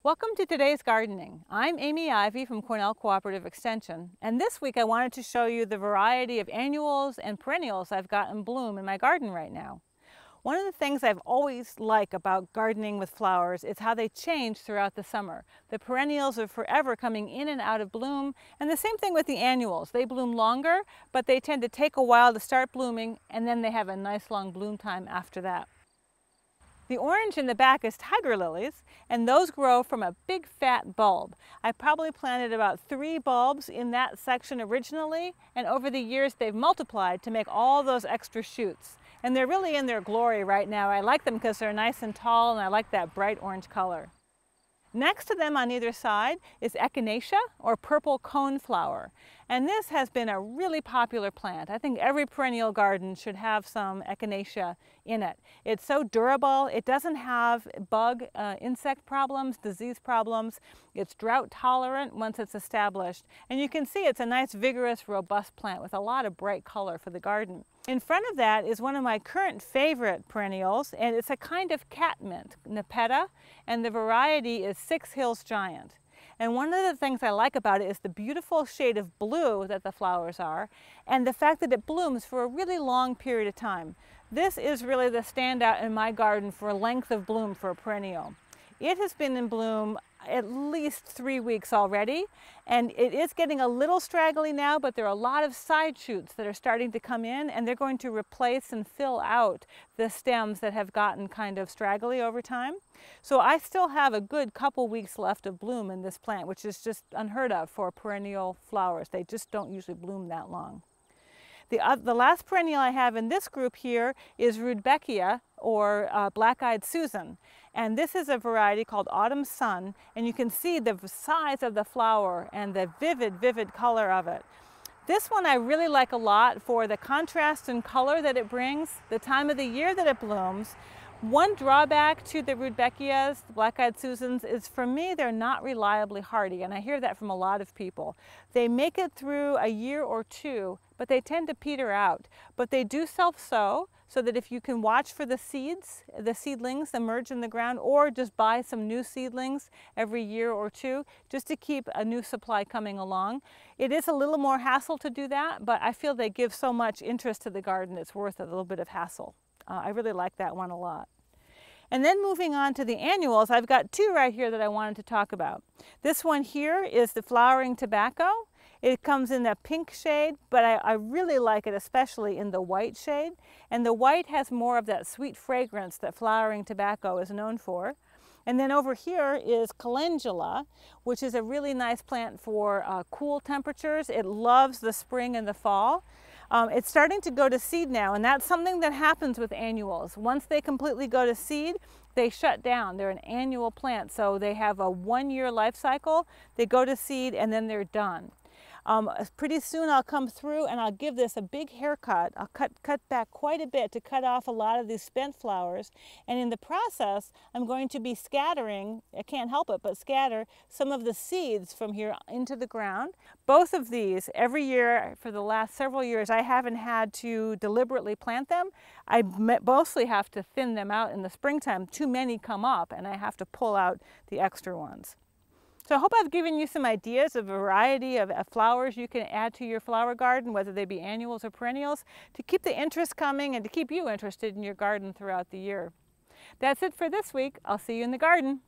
Welcome to today's gardening. I'm Amy Ivy from Cornell Cooperative Extension, and this week I wanted to show you the variety of annuals and perennials I've got in bloom in my garden right now. One of the things I've always liked about gardening with flowers is how they change throughout the summer. The perennials are forever coming in and out of bloom, and the same thing with the annuals. They bloom longer, but they tend to take a while to start blooming, and then they have a nice long bloom time after that. The orange in the back is tiger lilies, and those grow from a big fat bulb. I probably planted about 3 bulbs in that section originally, and over the years they've multiplied to make all those extra shoots. And they're really in their glory right now. I like them because they're nice and tall, and I like that bright orange color. Next to them on either side is echinacea, or purple coneflower. And this has been a really popular plant. I think every perennial garden should have some echinacea in it. It's so durable. It doesn't have bug, insect problems, disease problems. It's drought tolerant once it's established. And you can see it's a nice, vigorous, robust plant with a lot of bright color for the garden. In front of that is one of my current favorite perennials, and it's a kind of catmint, Nepeta, and the variety is Six Hills Giant. And one of the things I like about it is the beautiful shade of blue that the flowers are, and the fact that it blooms for a really long period of time. This is really the standout in my garden for length of bloom for a perennial. It has been in bloom at least 3 weeks already, and it is getting a little straggly now, but there are a lot of side shoots that are starting to come in, and they're going to replace and fill out the stems that have gotten kind of straggly over time. So I still have a good couple weeks left of bloom in this plant, which is just unheard of for perennial flowers. They just don't usually bloom that long. The last perennial I have in this group here is Rudbeckia, or black-eyed Susan. And this is a variety called Autumn Sun, and you can see the size of the flower and the vivid color of it. This one I really like a lot for the contrast in color that it brings, the time of the year that it blooms. One drawback to the Rudbeckias, the black-eyed Susans, is for me they're not reliably hardy, and I hear that from a lot of people. They make it through a year or two, but they tend to peter out. But they do self-sow, so that if you can watch for the seeds, the seedlings emerge in the ground, or just buy some new seedlings every year or two, just to keep a new supply coming along. It is a little more hassle to do that, but I feel they give so much interest to the garden, it's worth a little bit of hassle. I really like that one a lot. And then moving on to the annuals, I've got 2 right here that I wanted to talk about. This one here is the flowering tobacco. It comes in a pink shade, but I really like it especially in the white shade. And the white has more of that sweet fragrance that flowering tobacco is known for. And then over here is calendula, which is a really nice plant for cool temperatures. It loves the spring and the fall. It's starting to go to seed now, and that's something that happens with annuals. Once they completely go to seed, they shut down. They're an annual plant, so they have a 1-year life cycle. They go to seed and then they're done. Pretty soon I'll come through and I'll give this a big haircut. I'll cut back quite a bit to cut off a lot of these spent flowers, and in the process I'm going to be scattering, I can't help it but scatter some of the seeds from here into the ground. Both of these, every year for the last several years, I haven't had to deliberately plant them. I mostly have to thin them out in the springtime. Too many come up and I have to pull out the extra ones. So I hope I've given you some ideas of a variety of flowers you can add to your flower garden, whether they be annuals or perennials, to keep the interest coming and to keep you interested in your garden throughout the year. That's it for this week. I'll see you in the garden.